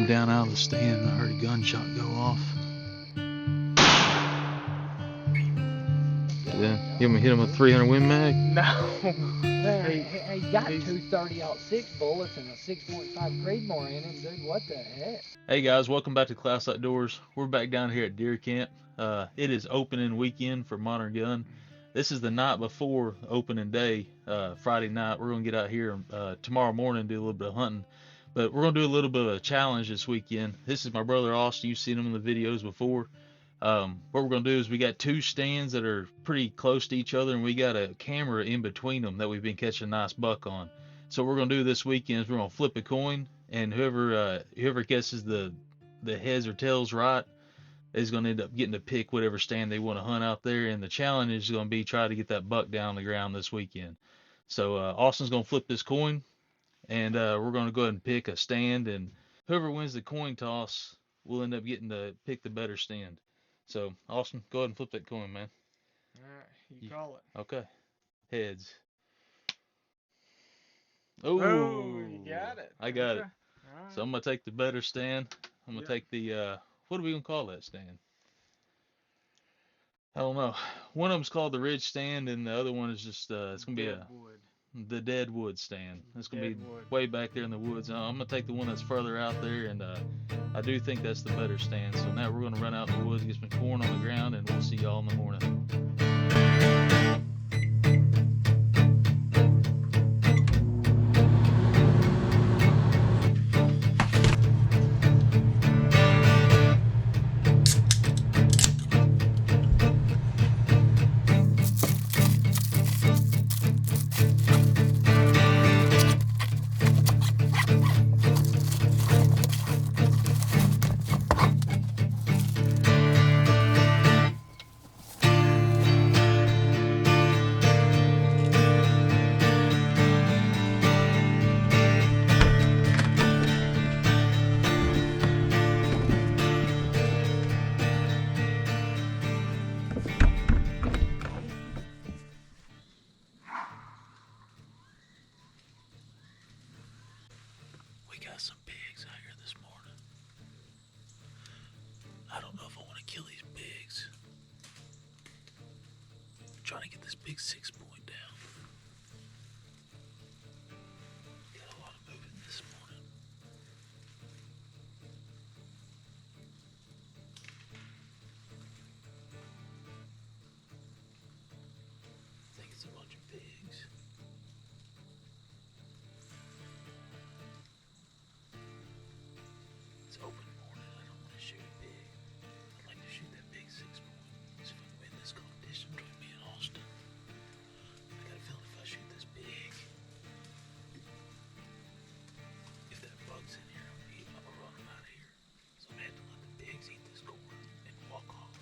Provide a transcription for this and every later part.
come down out of the stand and I heard a gunshot go off. Yeah, you want me to hit him with a 300 Win Mag? No. He got two 30-06 bullets and a 6.5 Creedmoor in him, dude. What the heck? Hey guys, welcome back to Clouse Outdoors. We're back down here at deer camp. It is opening weekend for Modern Gun. This is the night before opening day, Friday night. We're going to get out here tomorrow morning and do a little bit of hunting. But we're going to do a little bit of a challenge this weekend. This is my brother Austin. You've seen him in the videos before. What we're going to do is we got two stands that are pretty close to each other, and we got a camera in between them that we've been catching a nice buck on. So what we're going to do this weekend is we're going to flip a coin, and whoever guesses the heads or tails right is going to end up getting to pick whatever stand they want to hunt out there. And the challenge is going to be try to get that buck down on the ground this weekend. So Austin's going to flip this coin, and we're going to go ahead and pick a stand, and whoever wins the coin toss will end up getting to pick the better stand. So Austin, go ahead and flip that coin, man. All right, you call it. Okay. Heads. Oh, you got it. I got it. All right. So I'm gonna take the better stand. I'm gonna take the what are we gonna call that stand? I don't know. One of them's called the ridge stand, and the other one is just it's gonna be the dead wood stand. It's gonna be way back there in the woods. I'm gonna take the one that's further out there, and I do think that's the better stand. So now we're gonna run out in the woods, get some corn on the ground, and we'll see y'all in the morning. We got some pigs out here this morning. I don't know if I want to kill these pigs. I'm trying to get this big 6-point down. Got a lot of movement this morning. I think it's a bunch of pigs. It's open morning. I don't want to shoot a pig. I'd like to shoot that big 6-point. See if I can win this competition between me and Austin. I got a feeling if I shoot this pig, if that bug's in here, I'm gonna run him out of here. So I'm gonna have to let the pigs eat this corn and walk off.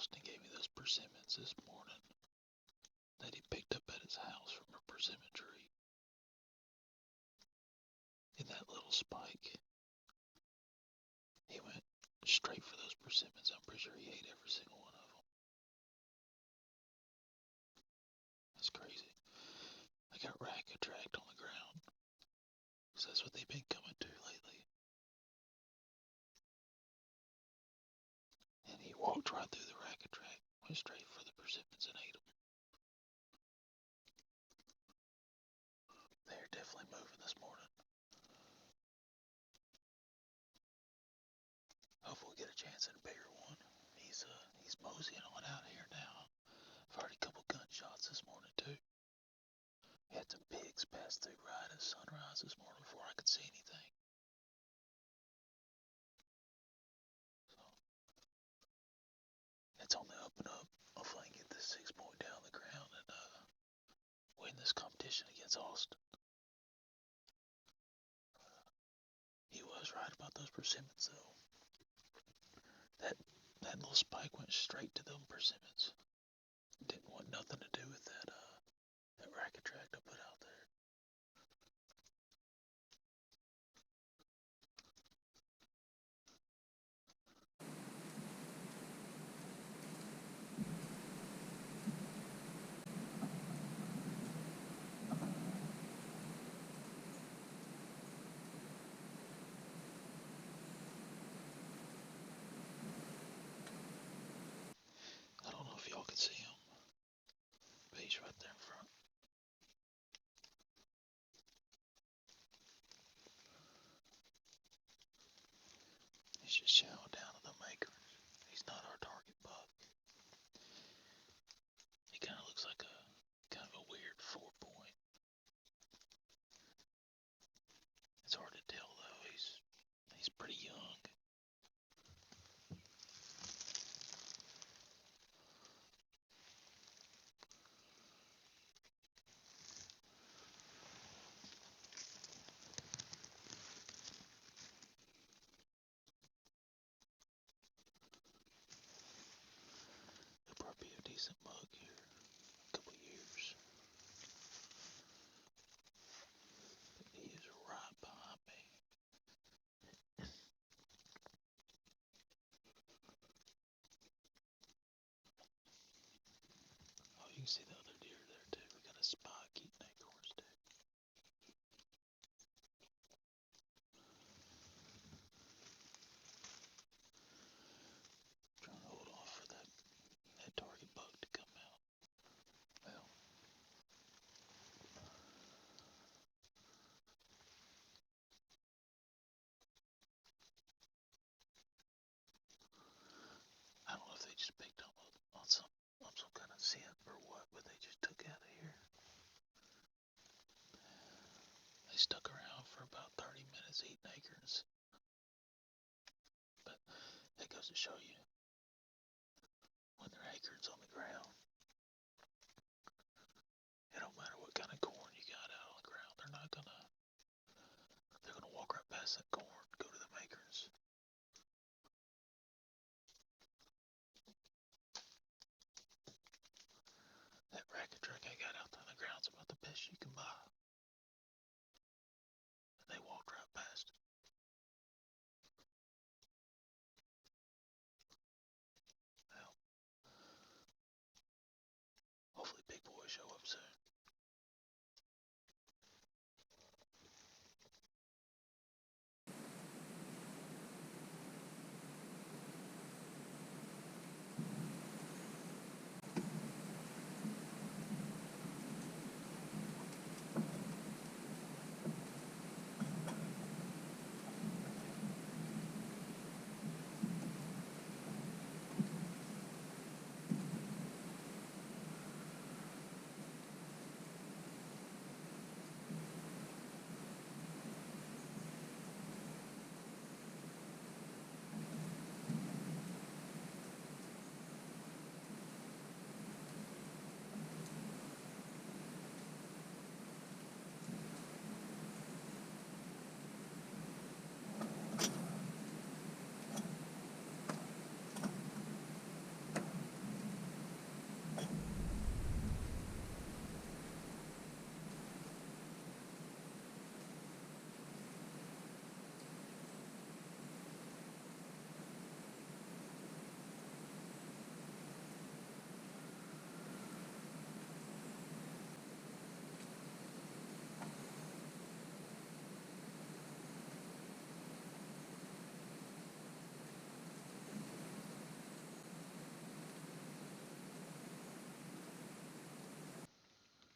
Austin gave me those persimmons this morning that he picked up at his house from a persimmon tree. In that little spike, he went straight for those persimmons. I'm pretty sure he ate every single one of them. That's crazy. I got racket tracked on the ground, because that's what they've been coming to lately. And he walked right through the racket track, went straight for the persimmons and ate them. They're definitely moving this morning. Hopefully we'll get a chance at a bigger one. He's moseying on out here now. I've heard a couple gunshots this morning too. We had some pigs pass through right at sunrise this morning before I could see anything. So it's on the up and up. Hopefully I can get this 6-point down the ground and win this competition against Austin. He was was right about those persimmons though. That little spike went straight to them persimmons. Didn't want nothing to do with that racket track I put out there. I don't know if y'all can see him, but he's right there in front. He's just chowing down to the acorns. He's not our target buck. He kind of looks like a weird 4-point. It's hard to tell though. He's pretty young. He'll probably be a decent buck here in a couple years. But he is right behind me. Oh, you can see the other deer there too. We got a spike eating acorns too. Trying to hold off for that target buck to come out. Well, I don't know if they just picked up on some kind of scent or what, but they just took out of here. They stuck around for about 30 minutes eating acorns. But that goes to show you, when there are acorns on the ground, it don't matter what kind of corn you got out on the ground. They're gonna walk right past that corn, go to them acorns. That racket track I got out on the ground's about the best you can buy. And they walked right past it. Well, hopefully big boys show up soon.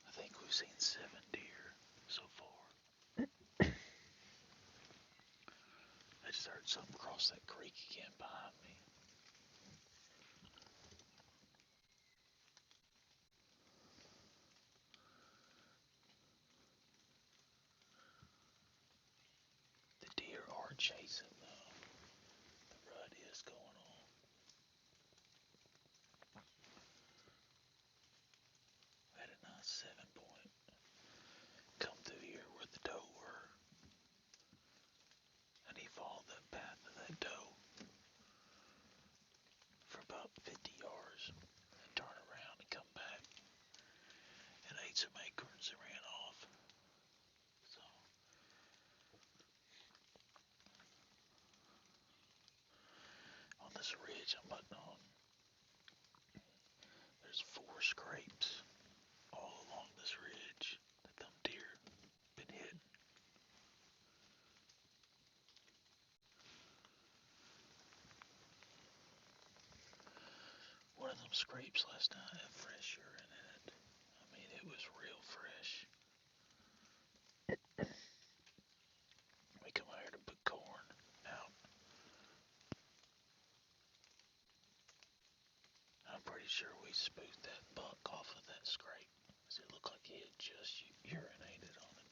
I think we've seen 7 deer so far. I just heard something cross that creek again behind me. The deer are chasing though. The rut is going on. We had a nice 7-point come through here where the doe were. And he followed ate some acorns and ran off. So on this ridge I'm putting on, there's 4 scrapes all along this ridge that them deer been hitting. One of them scrapes last night had fresh urine in it. I mean, it was real fresh. We come out here to put corn out. I'm pretty sure we spooked that buck off of that scrape, because it looked like he had just urinated on it.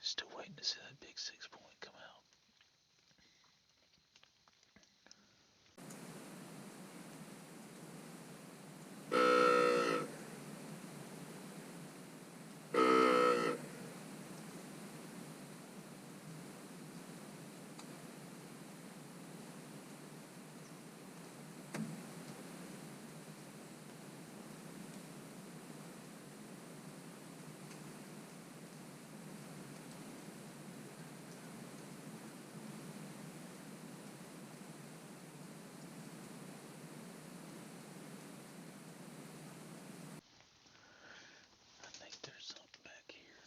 Still waiting to see that big 6-point come out. I think there's something back here.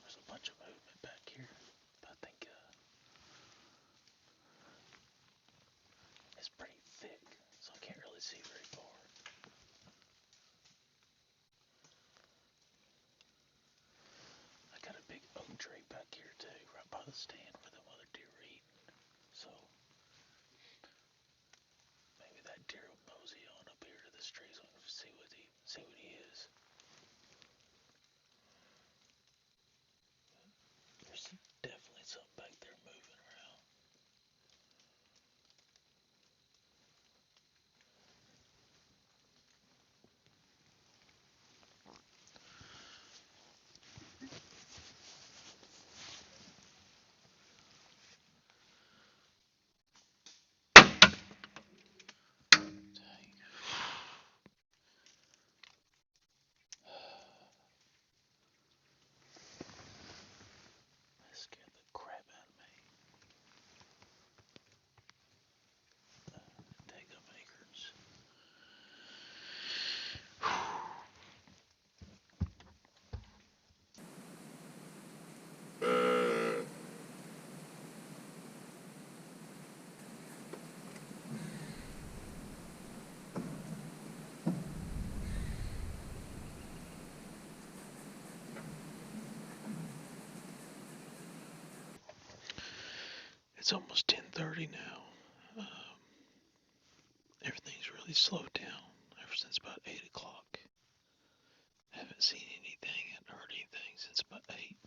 There's a bunch of movement back here. I think it's pretty thick, so I can't really see very far. I got a big oak tree back here too, right by the stand where them other deer are eating. So maybe that deer will mosey on up here to this tree so I can see what he is. There's definitely something back there moving around. That scared the crap out of me. Take up acorns. It's almost 10:30 now. Everything's really slowed down ever since about 8 o'clock. Haven't seen anything and heard anything since about 8.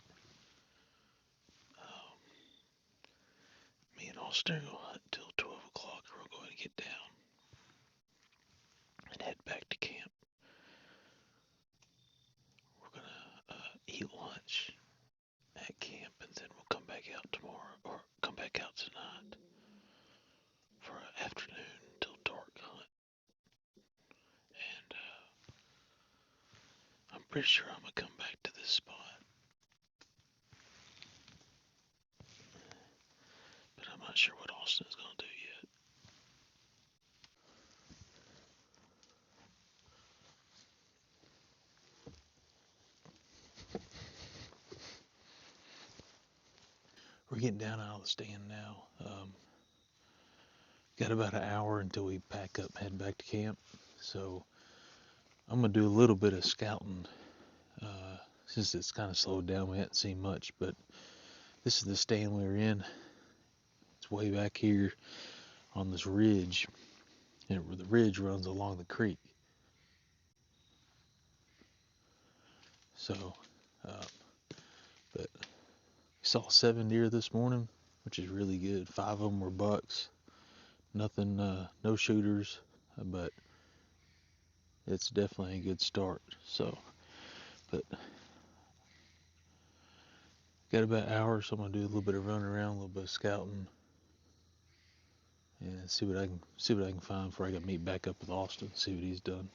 Me and Austin will hunt until 12 o'clock, or we'll go ahead and get down and head back to camp. We're gonna eat lunch at camp, and then we'll come back out tomorrow, or come back out tonight for an afternoon till dark hunt. And I'm pretty sure I'm gonna come back to this spot, but I'm not sure what Austin's gonna do yet. We're getting down out of the stand now. Got about an hour until we pack up and head back to camp. So I'm going to do a little bit of scouting. Since it's kind of slowed down, we haven't seen much. But this is the stand we were in. It's way back here on this ridge. And the ridge runs along the creek. So, but we saw 7 deer this morning. which is really good. 5 of them were bucks. Nothing, no shooters, but it's definitely a good start. So, but got about an hour, so I'm gonna do a little bit of running around, a little bit of scouting, and see what I can find before I got to meet back up with Austin. See what he's done.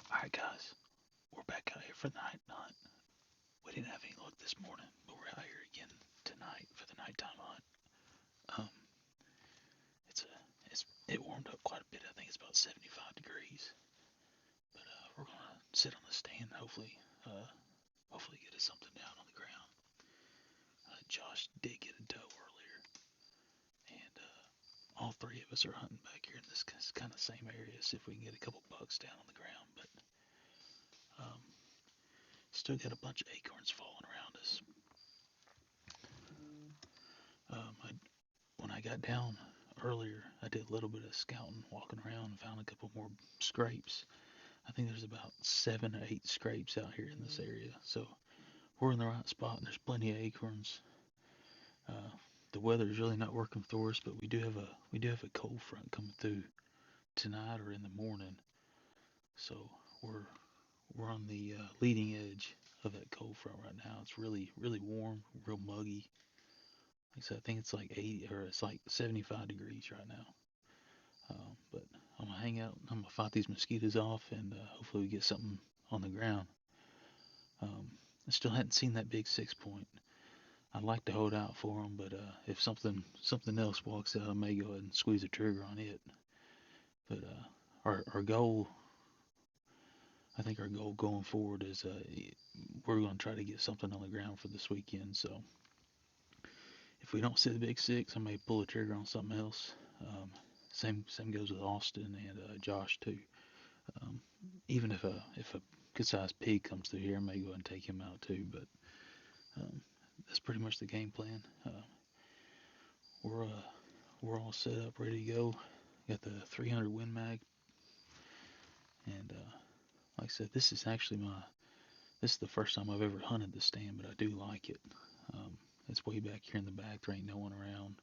All right, guys, we're back out here for the night hunt. We didn't have any luck this morning, but we're out here again tonight for the nighttime hunt. Um, it warmed up quite a bit. I think it's about 75 degrees. But we're gonna sit on the stand. Hopefully get us something down on the ground. Josh did get a doe earlier, and all three of us are hunting back here in this kind of same area. See if we can get a couple bucks down on the ground. But um, still got a bunch of acorns falling around us. When I got down earlier, I did a little bit of scouting, walking around, and found a couple more scrapes. I think there's about 7 or 8 scrapes out here in this area. So we're in the right spot, and there's plenty of acorns. The weather is really not working for us, but we do have a cold front coming through tonight or in the morning. So we're on the leading edge of that cold front right now. It's really warm, real muggy. Like I said, I think it's like 80 or it's like 75 degrees right now. But I'm gonna hang out. I'm gonna fight these mosquitoes off, and hopefully we get something on the ground. I still hadn't seen that big 6-point. I'd like to hold out for them, but if something else walks out, I may go ahead and squeeze the trigger on it. But our goal, I think our goal going forward is we're going to try to get something on the ground for this weekend. So if we don't see the big 6, I may pull the trigger on something else. Same goes with Austin and Josh too. Even if a good sized pig comes through here, I may go ahead and take him out too. But that's pretty much the game plan. We're all set up, ready to go. Got the 300 Win Mag, and like I said, this is the first time I've ever hunted the stand, but I do like it. It's way back here in the back. There ain't no one around.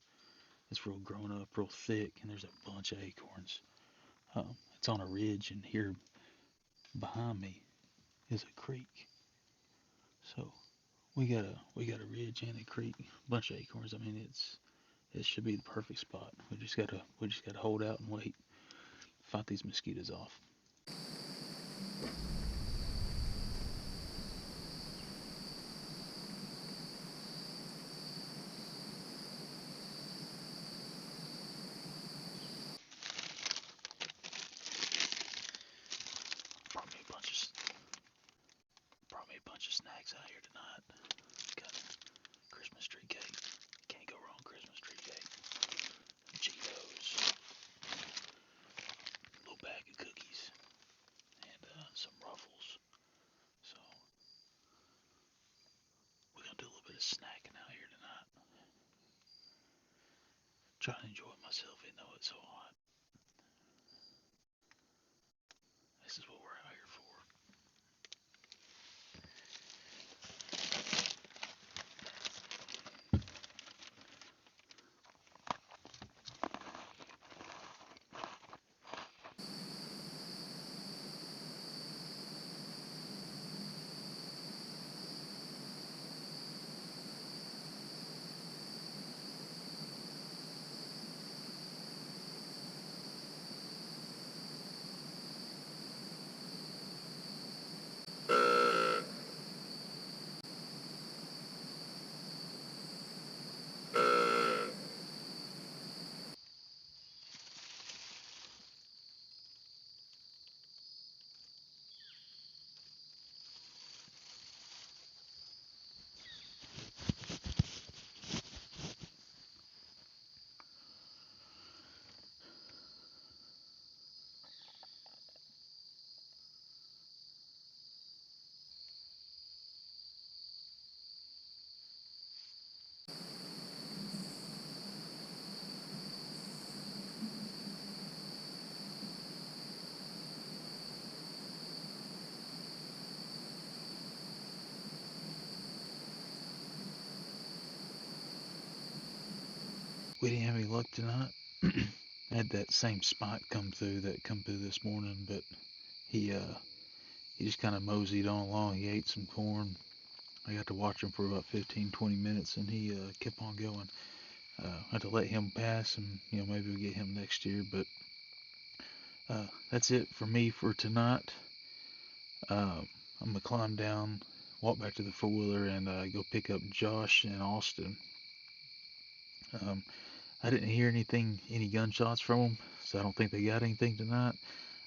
It's real grown up, real thick, and there's a bunch of acorns. It's on a ridge, and here behind me is a creek. So we got a ridge and a creek, a bunch of acorns. I mean, it should be the perfect spot. We just gotta hold out and wait, fight these mosquitoes off. Brought me a bunch of snacks out here tonight. Got Christmas tree cake. Can't go wrong, Christmas tree cake. Cheetos. A little bag of cookies. And some Ruffles. So we're gonna do a little bit of snacking out here tonight. Try to enjoy myself even though it's so hot. This is what we're out here for. we didn't have any luck tonight. I had that same spot come through this morning, but he just kind of moseyed on along. He ate some corn. I got to watch him for about 15-20 minutes, and he kept on going. I had to let him pass, and maybe we'll get him next year. But that's it for me for tonight. I'm gonna climb down, walk back to the four-wheeler, and go pick up Josh and Austin. I didn't hear any gunshots from them, so I don't think they got anything tonight.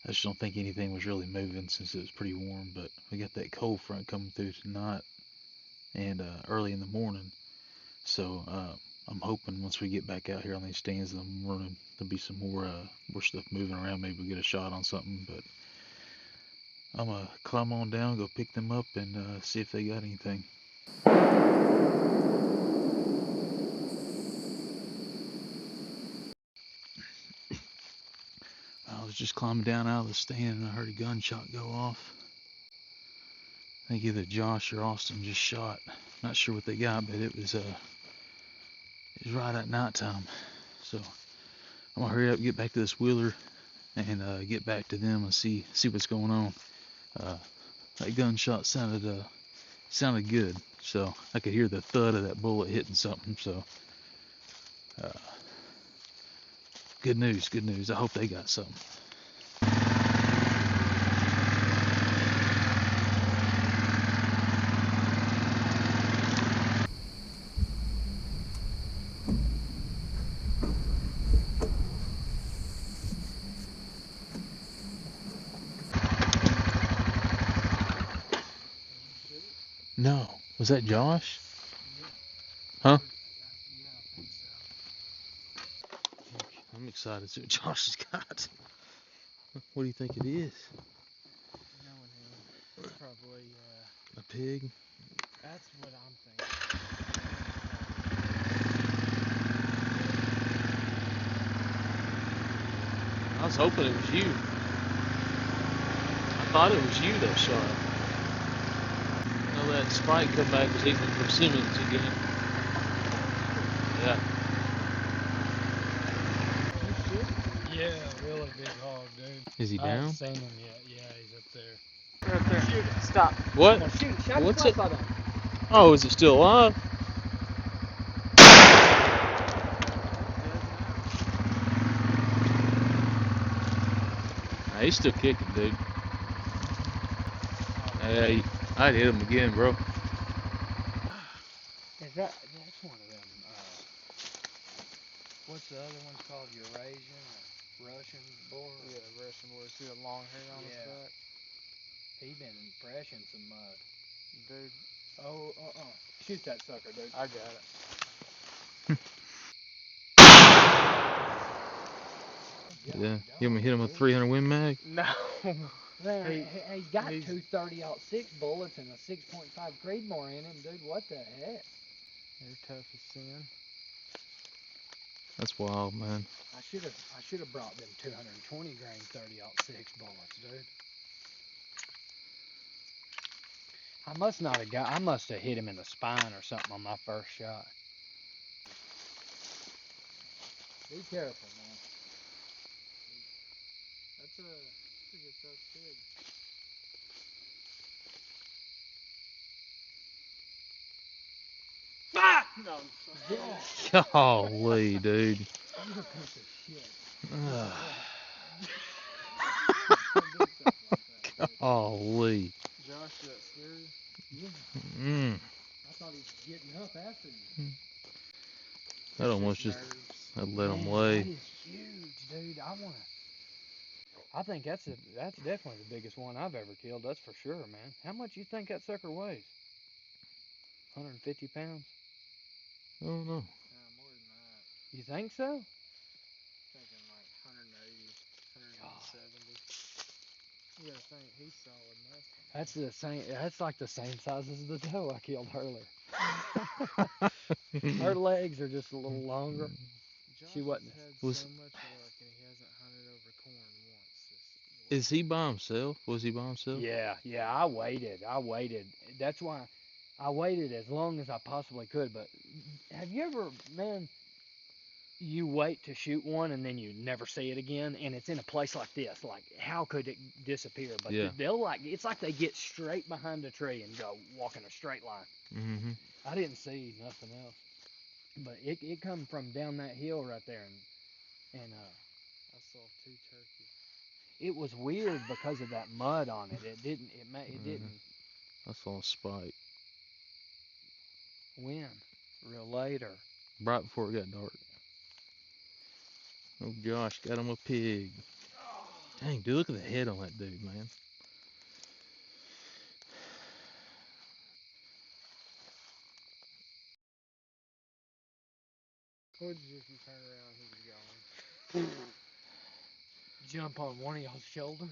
I just don't think anything was really moving since it was pretty warm. But we got that cold front coming through tonight and early in the morning. So I'm hoping once we get back out here on these stands in the morning, there'll be some more stuff moving around. Maybe we'll get a shot on something. But I'm gonna climb on down, go pick them up, and see if they got anything. I was just climbing down out of the stand and I heard a gunshot go off. I think either Josh or Austin just shot. Not sure what they got, but it was right at nighttime. So I'm gonna hurry up, get back to this wheeler, and get back to them and see what's going on. That gunshot sounded good, so I could hear the thud of that bullet hitting something. So good news. I hope they got something. No, was that Josh? Huh? Yeah, I think so. I'm excited to see what Josh has got. What do you think it is? Knowing him, probably. A pig? That's what I'm thinking. I was hoping it was you. I thought it was you that shot. That Sprite come back was eating persimmons again. Yeah. Yeah, really big hog, dude. Is he I down? haven't seen him yet. Yeah, he's up there. Right there. Shoot it. Stop. What? Come on, shoot it. Shine What's the it? flashlight on. Oh, is it still alive? Nah, he's still kicking, dude. Hey, I'd hit him again, bro. That's one of them, what's the other one called? Eurasian or Russian boar? Yeah, Russian boy. See the long hair on his Yeah. back? He been impressing some mud. Dude, Oh, shoot that sucker, dude. I got it. Yeah. You want me to hit him with 300 Win Mag? No. Man, he's got he's- two 30-06 bullets and a 6.5 Creedmoor in him, dude. What the heck? You're tough as sin. That's wild, man. I should have brought them 220 grain 30-06 bullets, dude. I must have hit him in the spine or something on my first shot. Be careful, man. That's a good sized pig. Ah! No, I'm sorry. Golly, dude. You're a piece of shit. Golly. Josh, that scary? Yeah, Mm. I thought he was getting up after you. That almost just Nerves. I let him Man, lay. that is huge, dude. I think that's definitely the biggest one I've ever killed. That's for sure, man. How much you think that sucker weighs? 150 pounds? I don't know. Yeah, more than that. You think so? Thinking like 180, 170. You gotta think he's solid muscle. That's the same. That's like the same size as the doe I killed earlier. Her legs are just a little longer. Josh She wasn't. has had Was- so much luck and he hasn't hunted over corn once. Is he by himself? Was he by himself? Yeah. I waited. That's why I waited as long as I possibly could. But have you ever, man? you wait to shoot one and then you never see it again, and it's in a place like this. Like, how could it disappear? But Yeah. they'll it's like they get straight behind a tree and go walk in a straight line. Mm-hmm. I didn't see nothing else, but it come from down that hill right there, and I saw 2 turkeys. it was weird because of that mud on it. It Mm-hmm. didn't I saw a spike win real late or. right before it got dark. Oh, Josh got him a pig. Dang, dude, look at the head on that dude, man. Told you if you turn around, he was gone. Jump on one of y'all's shoulders.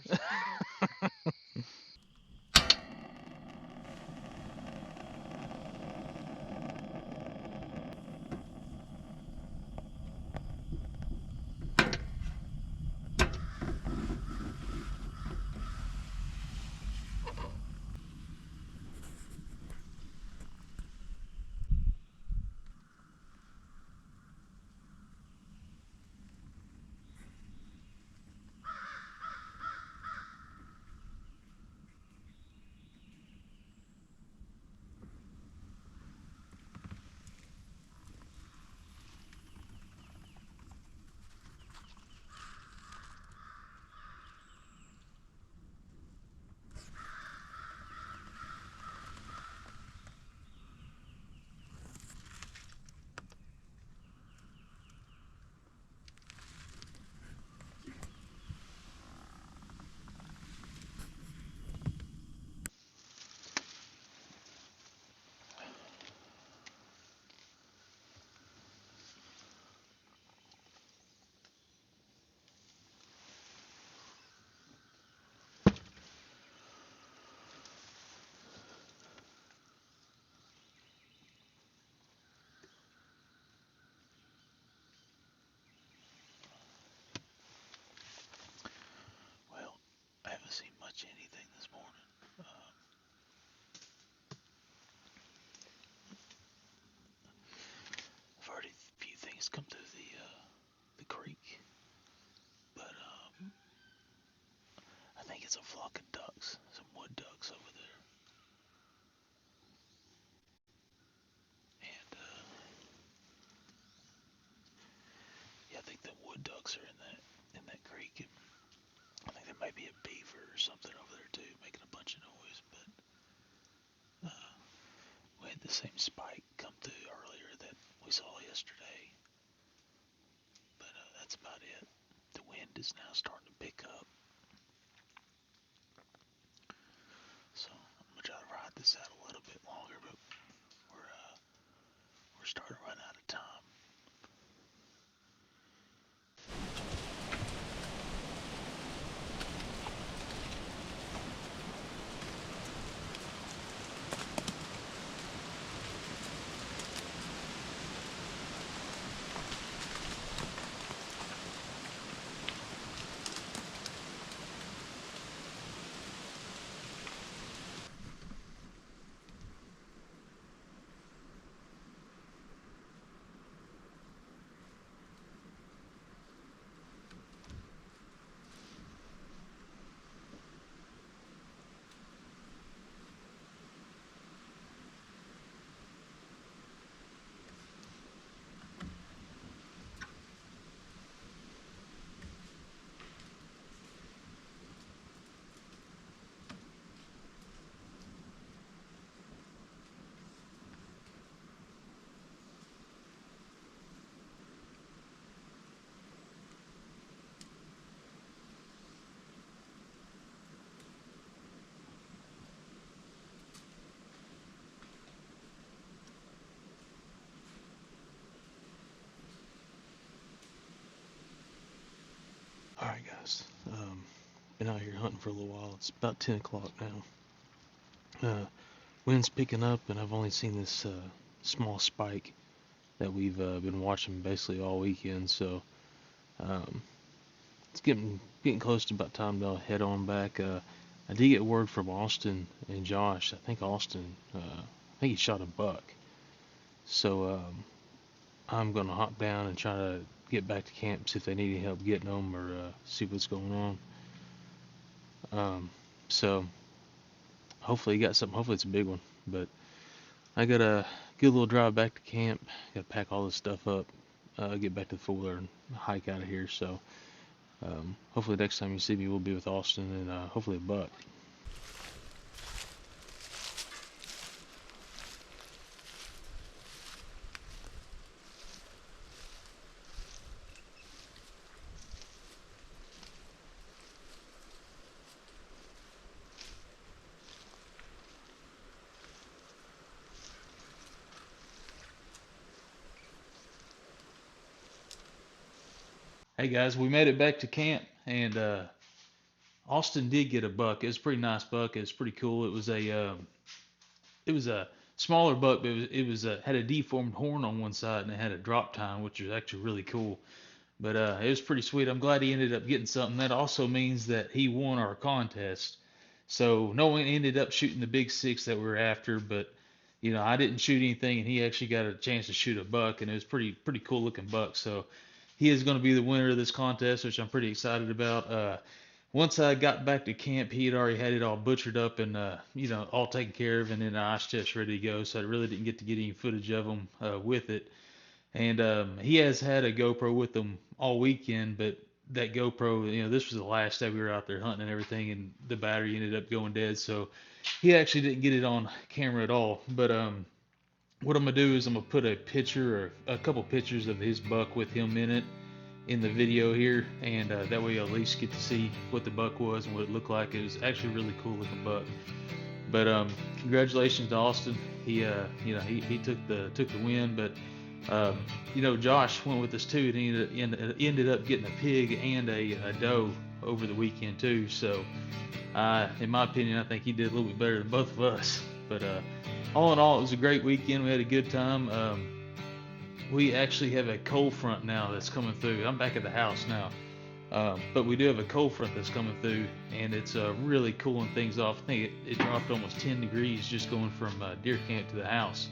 Well, I haven't seen much anything this morning. I've heard a few things come through the creek, but I think it's a flock of ducks, some wood ducks over there, and yeah, I think the wood ducks are in that creek. And I think there might be a beaver or something over there too, making a bunch of noise. But we had the same spike come through earlier that we saw yesterday, but that's about it. The wind is now starting to pick up, so I'm gonna try to ride this out a little bit longer, but we're starting to run out of time. All right, guys. Been out here hunting for a little while. It's about 10 o'clock now. Wind's picking up, and I've only seen this small spike that we've been watching basically all weekend. So um, it's getting close to about time to head on back. I did get word from Austin and Josh. I think I think he shot a buck. So I'm gonna hop down and try to get back to camp, see if they need any help getting them, or see what's going on. So hopefully you got something. Hopefully it's a big one. But I got a good little drive back to camp. Got to pack all this stuff up, get back to the 4-wheeler and hike out of here. So hopefully next time you see me, we'll be with Austin and hopefully a buck. Hey guys, we made it back to camp, and Austin did get a buck. It was a pretty nice buck. It was pretty cool. It was a smaller buck, but it was had a deformed horn on one side, and it had a drop tine, which was actually really cool. But it was pretty sweet. I'm glad he ended up getting something. That also means that he won our contest. So no one ended up shooting the big six that we were after, but I didn't shoot anything, and he actually got a chance to shoot a buck, and it was pretty cool looking buck. So he is going to be the winner of this contest, which I'm pretty excited about. Once I got back to camp, he had already had it all butchered up and all taken care of, and in the ice chest ready to go. So I really didn't get to get any footage of him with it. And he has had a GoPro with him all weekend, but that GoPro, this was the last day we were out there hunting and everything, and the battery ended up going dead. So he actually didn't get it on camera at all. But what I'm gonna do is I'm gonna put a picture or a couple pictures of his buck with him in it in the video here, and that way you'll at least get to see what the buck was and what it looked like. It was actually a really cool looking buck. But congratulations to Austin. He took the win. But Josh went with us too, and he ended up getting a pig and a doe over the weekend too. So in my opinion, I think he did a little bit better than both of us. But all in all, it was a great weekend. We had a good time. We actually have a cold front now that's coming through. I'm back at the house now. But we do have a cold front that's coming through, and it's really cooling things off. I think it dropped almost 10 degrees just going from deer camp to the house.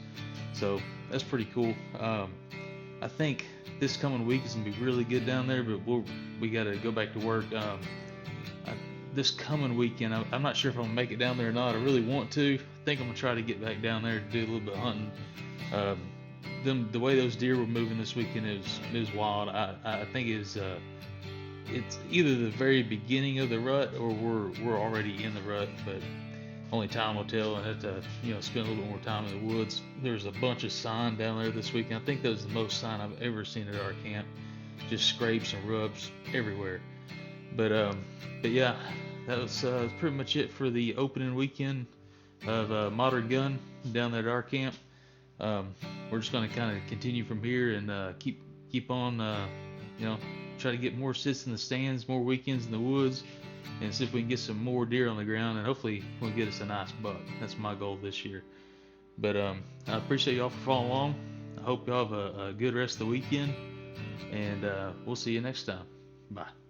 So that's pretty cool. I think this coming week is going to be really good down there, but we got to go back to work. This coming weekend, I'm not sure if I'm going to make it down there or not. I really want to. I think I'm going to try to get back down there to do a little bit of hunting. The way those deer were moving this weekend, it was wild. I think it's either the very beginning of the rut or we're already in the rut, but only time will tell. And have to spend a little bit more time in the woods. There's a bunch of sign down there this weekend. I think that was the most sign I've ever seen at our camp. Just scrapes and rubs everywhere. But yeah, that was pretty much it for the opening weekend of Modern Gun down there at our camp. We're just going to kind of continue from here and keep on, try to get more sits in the stands, more weekends in the woods, and see if we can get some more deer on the ground, and hopefully we'll get us a nice buck. That's my goal this year. But I appreciate y'all for following along. I hope y'all have a good rest of the weekend, and we'll see you next time. Bye.